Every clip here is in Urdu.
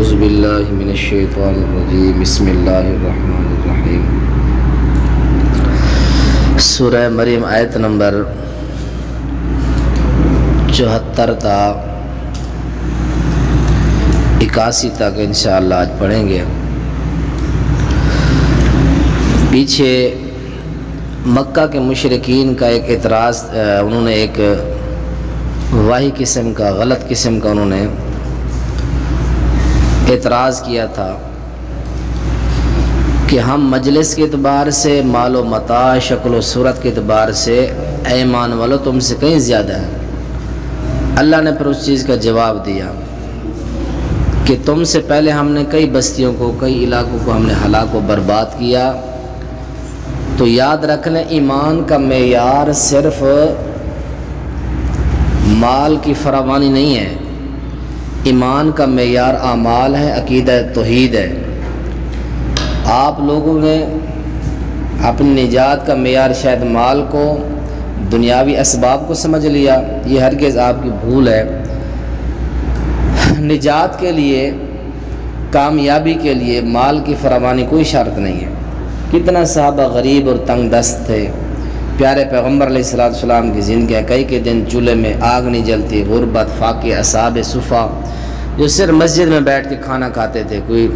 اعوذ باللہ من الشیطان الرجیم بسم اللہ الرحمن الرحیم۔ سورہ مریم آیت نمبر 74 تا 81 تک انشاءاللہ آج پڑھیں گے۔ پیچھے مکہ کے مشرکین کا ایک اعتراض، انہوں نے ایک واہی قسم کا غلط قسم کا انہوں نے اعتراض کیا تھا کہ ہم مجلس کے اعتبار سے، مال و متاع، شکل و صورت کے اعتبار سے اے ایمان والو تم سے کہیں زیادہ ہے۔ اللہ نے پھر اس چیز کا جواب دیا کہ تم سے پہلے ہم نے کئی بستیوں کو، کئی علاقوں کو ہم نے ہلاک و برباد کیا۔ تو یاد رکھ لیں، ایمان کا معیار صرف مال کی فراوانی نہیں ہے، ایمان کا معیار اعمال ہے، عقیدہ توحید ہے۔ آپ لوگوں نے اپنی نجات کا معیار شاید مال کو، دنیاوی اسباب کو سمجھ لیا، یہ ہرگز آپ کی بھول ہے۔ نجات کے لیے، کامیابی کے لیے مال کی فراوانی کوئی شرط نہیں ہے۔ کتنا صحابہ غریب اور تنگ دست تھے، پیارے پیغمبر علیہ السلام کی زندگی کئی دن چولہے میں آگ نہیں جلتی، غربت، فاقے، اصحاب صفا جو صرف مسجد میں بیٹھ کے کھانا کھاتے تھے، کوئی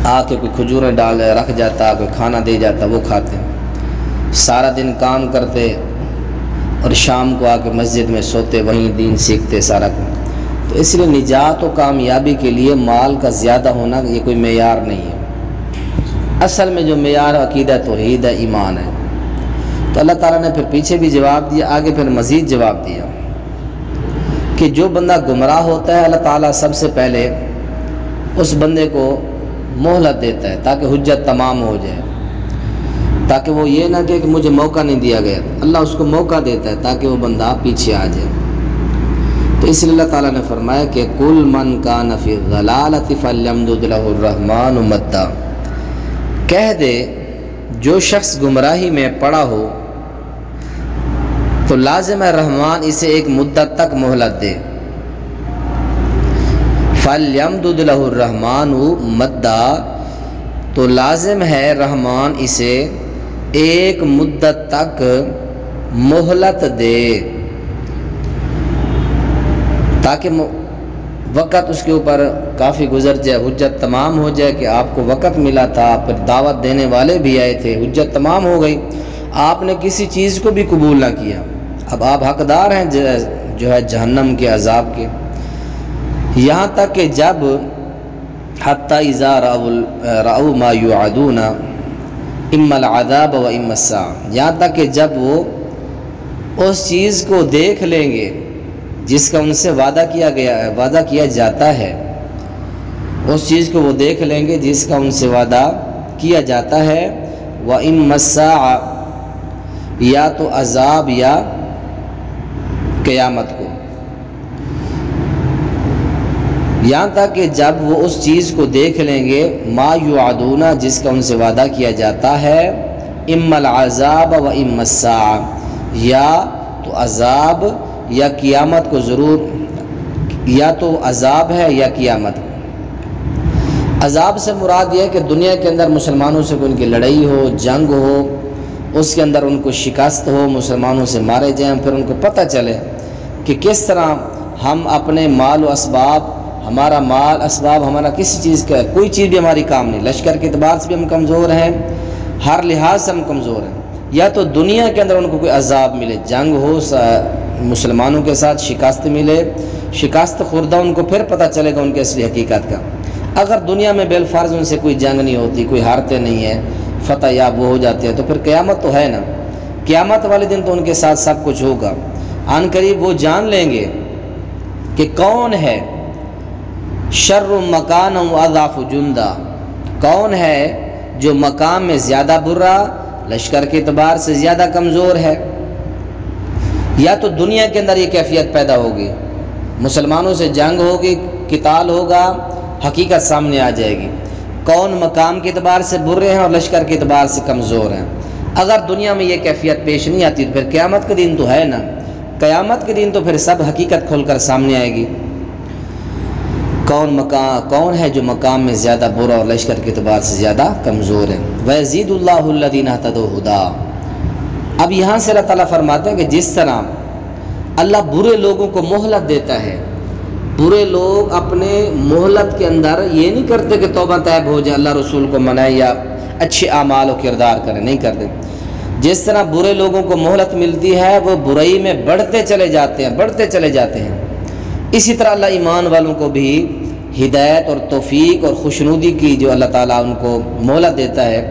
آ کے کوئی کھجوریں ڈال رکھ جاتا، کوئی کھانا دے جاتا، وہ کھاتے، سارا دن کام کرتے اور شام کو آ کے مسجد میں سوتے، وہیں دین سیکھتے سارا کچھ۔ تو اس لیے نجات و کامیابی کے لیے مال کا زیادہ ہونا یہ کوئی معیار نہیں ہے۔ اصل میں جو معیار عقیدہ توحید ہے، ایمان ہے۔ تو اللہ تعالیٰ نے پھر پیچھے بھی جواب دیا، آگے پھر مزید جواب دیا کہ جو بندہ گمراہ ہوتا ہے، اللہ تعالیٰ سب سے پہلے اس بندے کو مہلت دیتا ہے تاکہ حجت تمام ہو جائے، تاکہ وہ یہ نہ کہ مجھے موقع نہیں دیا گیا۔ اللہ اس کو موقع دیتا ہے تاکہ وہ بندہ پیچھے آ جائے۔ تو اس لیے اللہ تعالیٰ نے فرمایا کہ کل من کان فی الضلالۃ فلیمدد لہ الرحمن مدا، کہہ دے جو شخص گمراہی میں پڑا ہو تو لازم ہے رحمان اسے ایک مدت تک مہلت دے۔ فَلْيَمْدُدْ لَهُ الرَّحْمَانُ مَدًّا، تو لازم ہے رحمان اسے ایک مدت تک مہلت دے، تاکہ وقت اس کے اوپر کافی گزر جائے، حجت تمام ہو جائے کہ آپ کو وقت ملا تھا، پھر دعوت دینے والے بھی آئے تھے، حجت تمام ہو گئی، آپ نے کسی چیز کو بھی قبول نہ کیا، اب آپ حقدار ہیں جو ہے جہنم کے عذاب کے۔ یہاں تک کہ جب حتی اذا رأوا ما یوعدون اما العذاب و اما الساعة، یہاں تک کہ جب وہ اس چیز کو دیکھ لیں گے جس کا ان سے وعدہ کیا جاتا ہے، اس چیز کو وہ دیکھ لیں گے جس کا ان سے وعدہ کیا جاتا ہے، وَإِمَّا السَّاعَةُ، یا تو عذاب یا قیامت کو، یہاں تک کہ جب وہ اس چیز کو دیکھ لیں گے ما یوعدون، جس کا ان سے وعدہ کیا جاتا ہے، اما العذاب و اما الساعة، یا تو عذاب یا قیامت کو، ضرور یا تو عذاب ہے یا قیامت۔ عذاب سے مراد یہ ہے کہ دنیا کے اندر مسلمانوں سے کوئی ان کی لڑائی ہو، جنگ ہو، اس کے اندر ان کو شکست ہو، مسلمانوں سے مارے جائیں، پھر ان کو پتہ چلے کہ کس طرح ہم اپنے مال و اسباب، ہمارا مال اسباب ہمارا کسی چیز کا، کوئی چیز بھی ہماری کام نہیں، لشکر کے اعتبار سے بھی ہم کمزور ہیں، ہر لحاظ سے ہم کمزور ہیں۔ یا تو دنیا کے اندر ان کو کوئی عذاب ملے، جنگ ہو، مسلمانوں کے ساتھ شکست ملے، شکست خوردہ ان کو پھر پتہ چلے گا ان کے اصلی حقیقت کا۔ اگر دنیا میں بالفرض ان سے کوئی جنگ نہیں ہوتی، کوئی ہارتے نہیں ہیں، فتح یاب وہ ہو جاتے ہیں، تو پھر قیامت تو ہے نا، قیامت والے دن تو ان کے ساتھ سب کچھ ہوگا۔ عن قریب وہ جان لیں گے کہ کون ہے شر مکان و اضعف جندا، کون ہے جو مقام میں زیادہ برا، لشکر کے اعتبار سے زیادہ کمزور ہے۔ یا تو دنیا کے اندر یہ کیفیت پیدا ہوگی، مسلمانوں سے جنگ ہوگی، قتال ہوگا، حقیقت سامنے آ جائے گی، کون مقام کے اعتبار سے برے ہیں اور لشکر کے اعتبار سے کمزور ہیں۔ اگر دنیا میں یہ کیفیت پیش نہیں آتی تو پھر قیامت کے دن تو ہے نا، قیامت کے دن تو پھر سب حقیقت کھول کر سامنے آئے گی۔ کون ہے جو مقام میں زیادہ برا اور لشکر کے اعتبار سے زیادہ کمزور ہے۔ وَيَزِيدُ اللَّهُ الَّذِينَ اهْتَدَوْا هُدًى۔ اب یہاں سے اللہ تعالیٰ فرماتے ہیں کہ جس طرح اللہ برے لوگوں کو مہلت دیتا ہے، برے لوگ اپنے مہلت کے اندر یہ نہیں کرتے کہ توبہ طیب ہو جائے، اللہ رسول کو منائے یا اچھے اعمال و کردار کریں، نہیں کرتے۔ جس طرح برے لوگوں کو مہلت ملتی ہے وہ برائی میں بڑھتے چلے جاتے ہیں، اسی طرح اللہ ایمان والوں کو بھی ہدایت اور توفیق اور خوشنودی کی جو اللہ تعالیٰ ان کو مہلت دیتا ہے،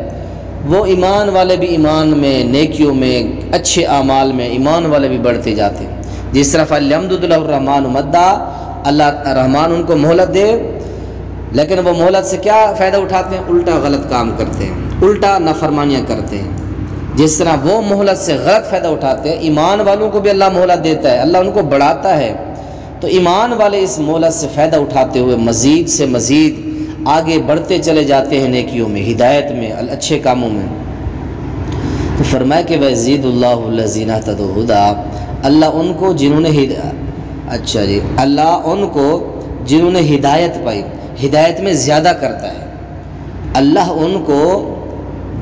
وہ ایمان والے بھی ایمان میں، نیکیوں میں، اچھے اعمال میں ایمان والے بھی بڑھتے جاتے ہیں۔ جس طرح فَلْيَمْدُدْ لَهُ الرَّحْمَٰنُ مَدًّا، اللہ رحمان ان کو مہلت دے، لیکن وہ مہلت سے کیا فائدہ اٹھاتے ہیں؟ الٹا غلط کام کرتے ہیں، الٹا نافرمانیاں کرتے ہیں۔ جس طرح وہ مہلت سے غلط فائدہ اٹھاتے ہیں، ایمان والوں کو بھی اللہ مہلت دیتا ہے، اللہ ان کو بڑھاتا ہے، تو ایمان والے اس مہلت سے فائدہ اٹھاتے ہوئے مزید سے مزید آگے بڑھتے چلے جاتے ہیں نیکیوں میں، ہدایت میں، اچھے کاموں میں۔ تو فرمایا کہ وَيَزِيدُ اللَّهُ الَّذِينَ اهْتَدَوْا هُدًى، اللہ ان کو جنہوں نے ہدایت پائی، ہدایت میں زیادہ کرتا ہے اللہ، ان کو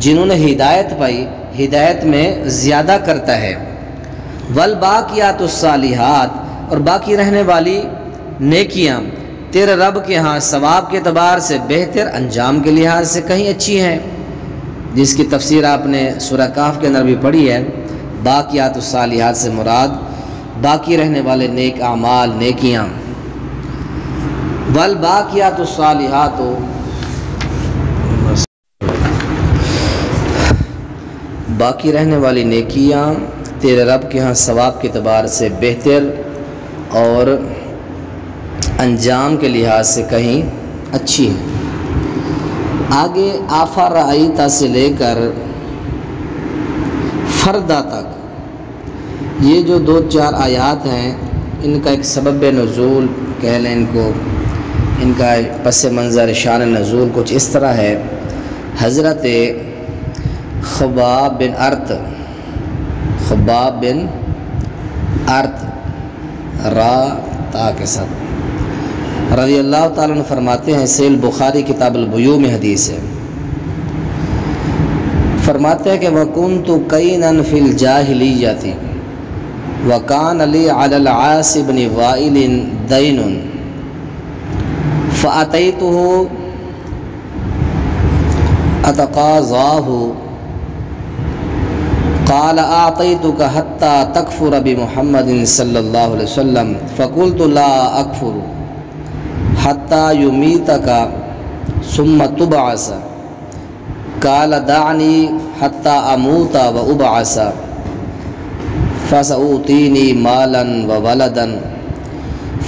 جنہوں نے ہدایت پائی ہدایت میں زیادہ کرتا ہے۔ وَالْبَاقِيَاتُ الصَّالِحَاتُ، اور باقی رہنے والی نیکیاں تیرے رب کے ہاں ثواب کے اعتبار سے بہتر، انجام کے لحاظ سے کہیں اچھی ہیں، جس کی تفسیر آپ نے سورہ کہف کے اندر بھی پڑھی ہے۔ باقیات الصالحات سے مراد باقی رہنے والے نیک اعمال، نیکیاں۔ والباقیات الصالحات، باقی رہنے والی نیکیاں تیرے رب کے ہاں ثواب کے اعتبار سے بہتر اور انجام کے لحاظ سے کہیں اچھی ہے۔ آگے آفرائیتا سے لے کر فردہ تک یہ جو 2-4 آیات ہیں، ان کا ایک سبب نزول کہہ لیں، ان کا پس منظر شان نزول کچھ اس طرح ہے۔ حضرت خباب بن ارت را تا کے ساتھ رضی اللہ تعالیٰ عنہ فرماتے ہیں، صحیح بخاری کتاب البیوع میں حدیث ہے، فرماتے ہیں کہ وَكُنْتُ كَيْنًا فِي الْجَاهِلِيَّةِ وَكَانَ لِي عَلَى الْعَاصِ بْنِ وَائِلٍ دَيْنٌ فَأَتَيْتُهُ أَتَقَاضَاهُ قال أعطيتك حتى تكفر بمحمد صلى الله عليه وسلم فقلت لا أكفر حتى يميتك ثم تبعث قال دعني حتى أموت وأبعث فسأعطيني مالا وولدا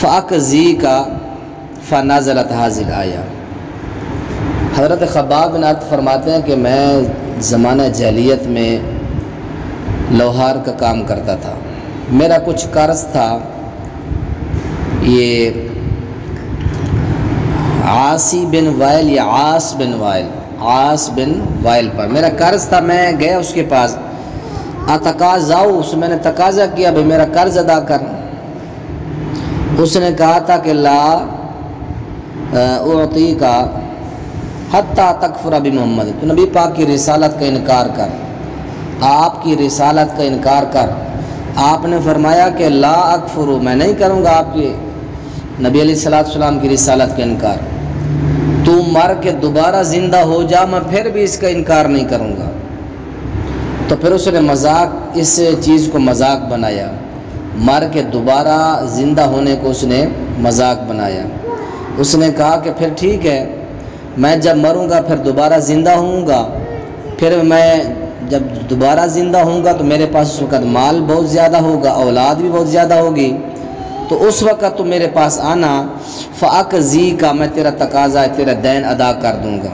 فأكزيك فنزلت هذه الآية۔ حضرت خباب بن ارت فرماتے ہیں کہ میں زمانہ جاہلیت میں لوہار کا کام کرتا تھا، میرا کچھ قرض تھا یہ عاصی بن وائل یا عاص بن وائل پر میرا قرض تھا۔ میں گیا اس کے پاس، اتقاضاؤ، اس میں نے تقاضا کیا بھئی میرا قرض ادا کر۔ اس نے کہا تھا کہ لا اعطیک حتی تکفر بمحمد، تو نبی پاک کی رسالت کا انکار کر، آپ کی رسالت کا انکار کر۔ آپ نے فرمایا کہ لا اکفر، میں نہیں کروں گا آپ کے نبی علیہ السلام کی رسالت کا انکار، تو مر کے دوبارہ زندہ ہو جا، میں پھر بھی اس کا انکار نہیں کروں گا۔ تو پھر اس نے اس چیز کو مذاق بنایا، مر کے دوبارہ زندہ ہونے کو اس نے مذاق بنایا۔ اس نے کہا کہ پھر ٹھیک ہے، میں جب مروں گا پھر دوبارہ زندہ ہوں گا، پھر میں جب دوبارہ زندہ ہوں گا تو میرے پاس اس وقت مال بہت زیادہ ہوگا، اولاد بھی بہت زیادہ ہوگی، تو اس وقت تو میرے پاس آنا، فَأَقْضِيكَ، میں تیرا تقاضا تیرا دین ادا کر دوں گا۔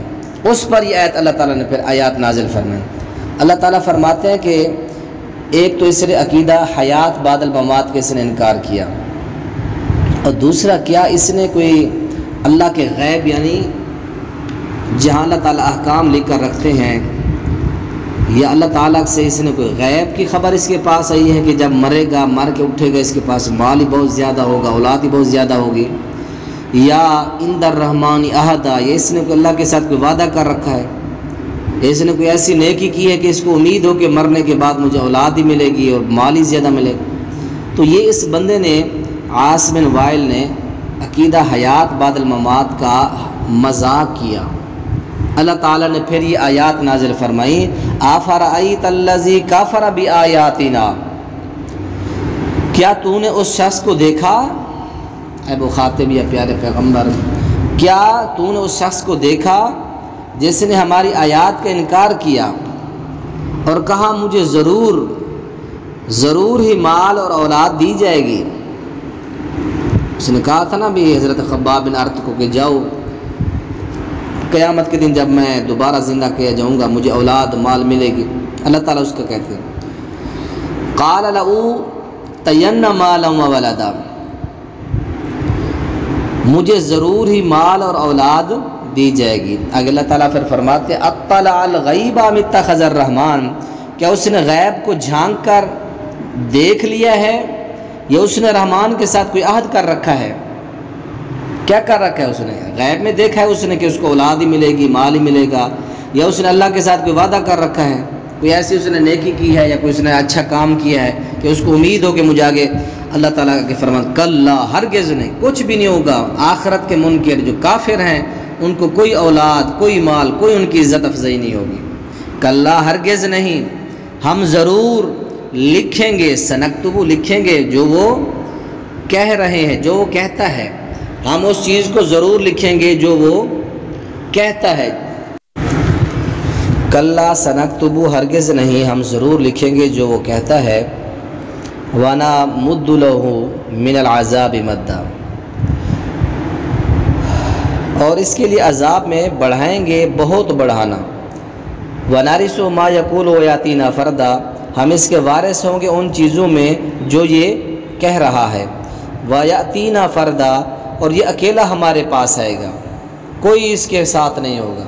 اس پر یہ آیت اللہ تعالیٰ نے پھر آیات نازل فرمائیں۔ اللہ تعالیٰ فرماتے ہیں کہ ایک تو اس نے عقیدہ حیات بعد الممات کے اس نے انکار کیا، اور دوسرا کیا اس نے کوئی اللہ کے غیب یعنی جہاں اللہ تعالیٰ احکام لکھ کر رکھتے ہیں، یا اللہ تعالیٰ سے اس نے کوئی غیب کی خبر اس کے پاس آئی ہے کہ جب مرے گا، مر کے اٹھے گا، اس کے پاس مال ہی بہت زیادہ ہوگا، اولاد ہی بہت زیادہ ہوگی، یا اندر رحمان احدا، یہ اس نے کوئی اللہ کے ساتھ کوئی وعدہ کر رکھا ہے، اس نے کوئی ایسی نیکی کی ہے کہ اس کو امید ہو کہ مرنے کے بعد مجھے اولاد ہی ملے گی اور مال ہی زیادہ ملے گا۔ تو یہ اس بندے نے، عاص بن وائل نے عقیدہ حیات بعد الممات کا مذاق کیا۔ اللہ تعالیٰ نے پھر یہ آیات نازل فرمائی، آفرأیت الذی کفر بآیاتنا، کیا تو نے اس شخص کو دیکھا، اے مخاطب یا پیارے پیغمبر، کیا تو نے اس شخص کو دیکھا جس نے ہماری آیات کا انکار کیا اور کہا مجھے ضرور ہی مال اور اولاد دی جائے گی۔ اس نے کہا تھا نا بھی حضرت خباب بن ارت کو کہ جاؤ، قیامت کے دن جب میں دوبارہ زندہ کیا جاؤں گا مجھے اولاد مال ملے گی۔ اللہ تعالیٰ اس کا کہتے ہیں قال لأوتین مالا وولدا، مجھے ضرور ہی مال اور اولاد دی جائے گی۔ آگے اللہ تعالیٰ پھر فرماتے ہیں اطلع الغیب ام اتخذ الرحمن، کیا اس نے غیب کو جھانک کر دیکھ لیا ہے یا اس نے رحمان کے ساتھ کوئی عہد کر رکھا ہے؟ کیا کر رکھا ہے اس نے؟ غیب میں دیکھا ہے اس نے کہ اس کو اولاد ہی ملے گی، مال ہی ملے گا، یا اس نے اللہ کے ساتھ کوئی وعدہ کر رکھا ہے، کوئی ایسی اس نے نیکی کی ہے یا کوئی اس نے اچھا کام کیا ہے کہ اس کو امید ہو کہ مجھے آگے اللہ تعالیٰ کے فرمان کلا، ہرگز نہیں، کچھ بھی نہیں ہوگا۔ آخرت کے منکر جو کافر ہیں ان کو کوئی اولاد، کوئی مال، کوئی ان کی عزت افزائی نہیں ہوگی۔ کلا، ہرگز نہیں، ہم ضرور لکھیں گے، سنکتب، لکھیں گے جو وہ کہہ رہے ہیں، جو وہ کہتا ہے، ہم اس چیز کو ضرور لکھیں گے جو وہ کہتا ہے۔ کلا سنکتب، ہرگز نہیں، ہم ضرور لکھیں گے جو وہ کہتا ہے۔ وَنَمُدُّ لَهُ مِنَ الْعَذَابِ مَدًّا، اور اس کے لیے عذاب میں بڑھائیں گے بہت بڑھانا۔ وَنَرِثُ مَا يَقُولُ وَيَأْتِينَا فَرْدًا، ہم اس کے وارث ہوں گے ان چیزوں میں جو یہ کہہ رہا ہے۔ وَيَأْتِينَا فَرْدًا، اور یہ اکیلا ہمارے پاس آئے گا، کوئی اس کے ساتھ نہیں ہوگا،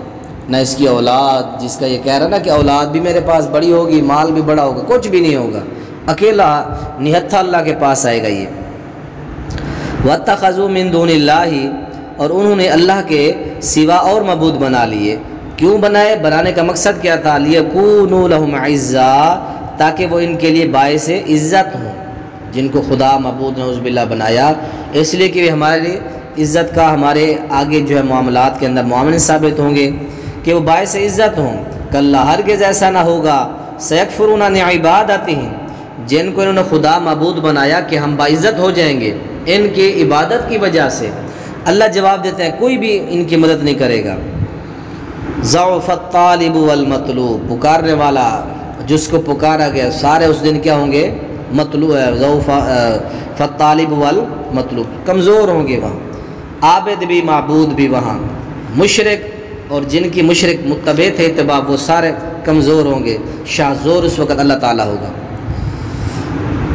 نہ اس کی اولاد، جس کا یہ کہہ رہا نا کہ اولاد بھی میرے پاس بڑی ہوگی، مال بھی بڑا ہوگا، کچھ بھی نہیں ہوگا، اکیلا نہتھا اللہ کے پاس آئے گا یہ۔ وَاتَّخَذُوا مِن دُونِ اللَّهِ، اور انہوں نے اللہ کے سوا اور معبود بنا لیے۔ کیوں بنائے؟ بنانے کا مقصد کیا تھا؟ لِيَكُونُوا لَهُمْ عِزًّا، تاکہ وہ ان کے لیے باعث عزت ہوں۔ جن کو خدا معبود نعوذ باللہ بنایا اس لیے کہ ہماری عزت کا ہمارے آگے جو ہے معاملات کے اندر معاون ثابت ہوں گے، کہ وہ باعث عزت ہوں۔ کلا، ہرگز ایسا نہ ہوگا، سیکفرون عن عبادتہم، جن کو انہوں نے خدا معبود بنایا کہ ہم باعزت ہو جائیں گے ان کی عبادت کی وجہ سے۔ اللہ جواب دیتے ہیں کوئی بھی ان کی مدد نہیں کرے گا۔ ضعف الطالب والمطلوب، پکارنے والا جس کو پکارا گیا سارے اس دن کیا ہوں گے؟ مطلوب، ضعف الطالب والمطلوب، کمزور ہوں گے وہاں، عابد بھی معبود بھی وہاں، مشرک اور جن کی مشرک متبع تھے اتباع، وہ سارے کمزور ہوں گے، شاذور اس وقت اللہ تعالیٰ ہوگا۔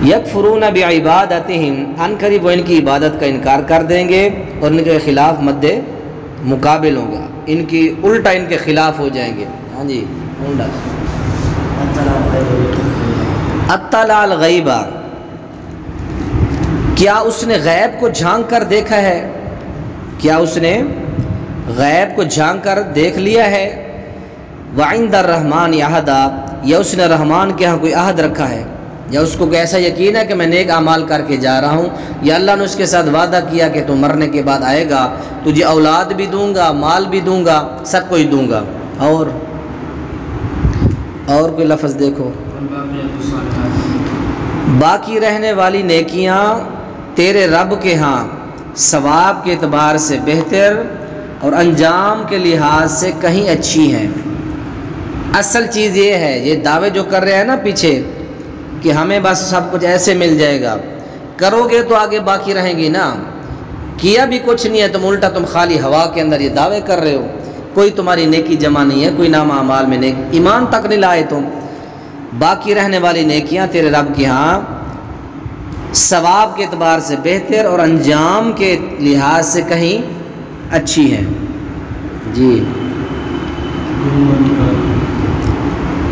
یکفرون بعبادتہم، ان قریب وہ ان کی عبادت کا انکار کر دیں گے اور ان کے خلاف مد مقابل ہوگا، ان کی الٹا ان کے خلاف ہو جائیں گے۔ ہاں جی، الٹا اطلع الغیب، کیا اس نے غیب کو جھانک کر دیکھا ہے؟ کیا اس نے غیب کو جھانک کر دیکھ لیا ہے؟ وعند الرحمن عہدا، یا اس نے رحمان کے ہاں کوئی عہد رکھا ہے، یا اس کو کوئی ایسا یقین ہے کہ میں نیک اعمال کر کے جا رہا ہوں، یا اللہ نے اس کے ساتھ وعدہ کیا کہ تو مرنے کے بعد آئے گا، تجھے اولاد بھی دوں گا، مال بھی دوں گا، سب کچھ دوں گا۔ اور کوئی لفظ دیکھو، باقی رہنے والی نیکیاں تیرے رب کے ہاں ثواب کے اعتبار سے بہتر اور انجام کے لحاظ سے کہیں اچھی ہیں۔ اصل چیز یہ ہے، یہ دعوے جو کر رہے ہیں نا پیچھے کہ ہمیں بس سب کچھ ایسے مل جائے گا، کرو گے تو آگے باقی رہیں گی نا، کیا بھی کچھ نہیں ہے، تم الٹا تم خالی ہوا کے اندر یہ دعوے کر رہے ہو، کوئی تمہاری نیکی جمع نہیں ہے، کوئی نام اعمال میں نیک ایمان تک نہیں لائے تم۔ باقی رہنے والی نیکیاں تیرے رب کے ہاں ثواب کے اعتبار سے بہتر اور انجام کے لحاظ سے کہیں اچھی ہیں۔ جی،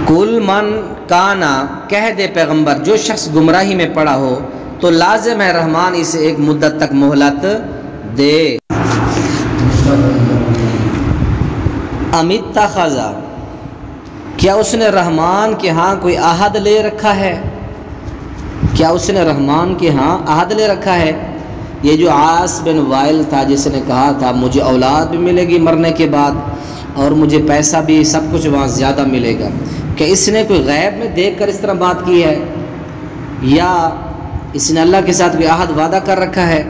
کل من کانا، کہہ دے پیغمبر جو شخص گمراہی میں پڑا ہو تو لازم ہے رحمان اسے ایک مدت تک مہلت دے۔ امیتخذ، کیا اس نے رحمان کے ہاں کوئی عہد لے رکھا ہے؟ کیا اس نے رحمان کے ہاں عہد لے رکھا ہے؟ یہ جو عاص بن وائل تھا جس نے کہا تھا مجھے اولاد بھی ملے گی مرنے کے بعد اور مجھے پیسہ بھی سب کچھ وہاں زیادہ ملے گا، کہ اس نے کوئی غیب میں دیکھ کر اس طرح بات کی ہے یا اس نے اللہ کے ساتھ کوئی عہد وعدہ کر رکھا ہے؟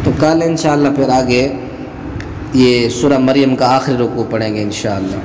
تو کل انشاءاللہ پھر آگے یہ سورہ مریم کا آخری رکوع پڑھیں گے انشاءاللہ۔